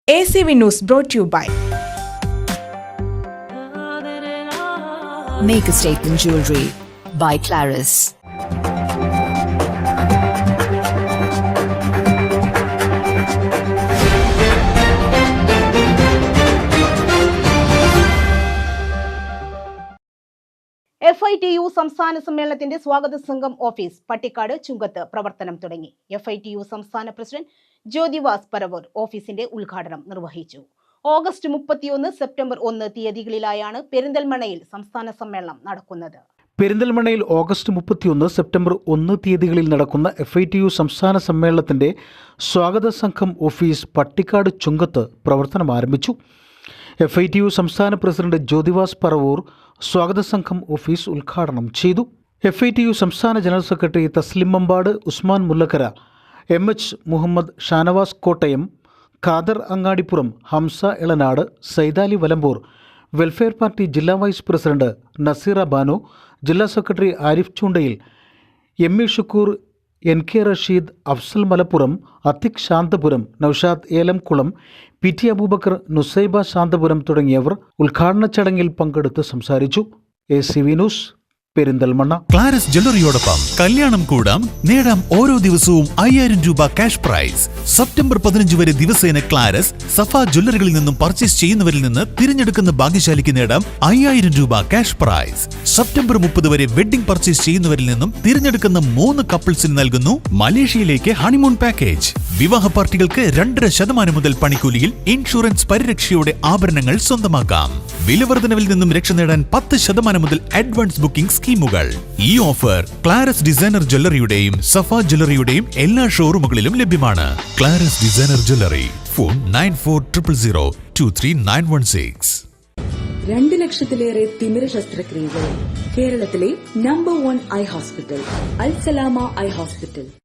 ACV News brought to you by Make a Statement Jewelry by Claris. FITU സംസ്ഥാന സമ്മേളനത്തിന്റെ സ്വാഗത സംഘം office Pattikkad ചുങ്കത്ത് പ്രവർത്തനം തുടങ്ങി. FITU സംസ്ഥാന പ്രസിഡന്റ് ജ്യോതിവാസ് പരവൂർ ഓഫീസിന്റെ ഉദ്ഘാടനം നിർവഹിച്ചു. ഓഗസ്റ്റ് 31, സെപ്റ്റംബർ 1 തീയതികളിലായാണ് പെരിന്തൽമണ്ണയിൽ സംസ്ഥാന സമ്മേളനം നടക്കുന്നത്. പെരിന്തൽമണ്ണയിൽ ഓഗസ്റ്റ് 31, സെപ്റ്റംബർ 1 തീയതികളിൽ നടക്കുന്ന FITU സംസ്ഥാന സമ്മേളനത്തിന്റെ സ്വാഗത സംഘം ഓഫീസ് പട്ടിക്കാട് ചുങ്കത്ത് പ്രവർത്തനം ആരംഭിച്ചു. FITU സംസ്ഥാന പ്രസിഡന്റ് ജ്യോതിവാസ് പരവൂർ സ്വാഗത സംഘം ഓഫീസ് ഉദ്ഘാടനം ചെയ്തു. FITU സംസ്ഥാന general secretary Thaslim Mampad, Usman Mullakkara, MH Muhammad, Shanavas Kottayam, Khader Angadipuram, Hamza Elanad, Saidali Valambur, Welfare Party ജില്ലാ വൈസ് പ്രസിഡന്റ് നസീറ ബാനു, ജില്ലാ സെക്രട്ടറി ആരിഫ് ചൂണ്ടയിൽ, ME Shukkur, NK Rasheed, Afsal Malappuram, Athiq Santhapuram, Naushad Elamkulam, PT Abubakar, Nusaiba Santhapuram തുടങ്ങിയവർ ഉദ്ഘാടന ചടങ്ങിൽ പങ്കെടുത്ത് സംസാരിച്ചു. ACV news, Perinthalmanna. ക്ലാരസ് ജ്വല്ലറിയോടൊപ്പം കല്യാണം കൂടാം, നേടാം ഓരോ ദിവസവും 5000 രൂപ ക്യാഷ് പ്രൈസ്. സെപ്റ്റംബർ 15 വരെ ദിവസേന ക്ലാരസ്, സഫ ജ്വല്ലറികളിൽ നിന്നും പർച്ചേസ് ചെയ്യുന്നവരിൽ നിന്ന് തിരഞ്ഞെടുക്കുന്ന ഭാഗ്യശാലിക്ക് നേടാം 5000 രൂപ ക്യാഷ് പ്രൈസ്. സെപ്റ്റംബർ 30 വരെ വെഡിംഗ് പർച്ചേസ് ചെയ്യുന്നവരിൽ നിന്നും തിരഞ്ഞെടുക്കുന്ന 3 കപ്പിൾസിന് നൽകുന്നു മലേഷ്യയിലേക്ക് ഹണിമൂൺ പാക്കേജ്. വിവാഹ പാർട്ടികൾക്ക് 2.5% മുതൽ പണിക്കൂലിയിൽ ഇൻഷുറൻസ് പരിരക്ഷയോടെ ആഭരണങ്ങൾ സ്വന്തമാക്കാം. വിലവർദ്ധനവിൽ നിന്നും രക്ഷ നേടാൻ 10% മുതൽ അഡ്വാൻസ് ബുക്കിംഗ് സ്കീമുകൾ. ഈ ഓഫർ ക്ലാരസ് ഡിസൈനർ ജ്വല്ലറിയുടെയും സഫ ജ്വല്ലറിയുടെയും എല്ലാ ഷോറൂമുകളിലും ലഭ്യമാണ്. ക്ലാരസ് ഡിസൈനർ ജ്വല്ലറി. ഫോൺ 9400023916. 2 ലക്ഷത്തിലേറെ തിമിര ശസ്ത്രക്രിയകൾ. കേരളത്തിലെ നമ്പർ 1 ഐ ഹോസ്പിറ്റൽ, അൽ സലാമ ഐ ഹോസ്പിറ്റൽ.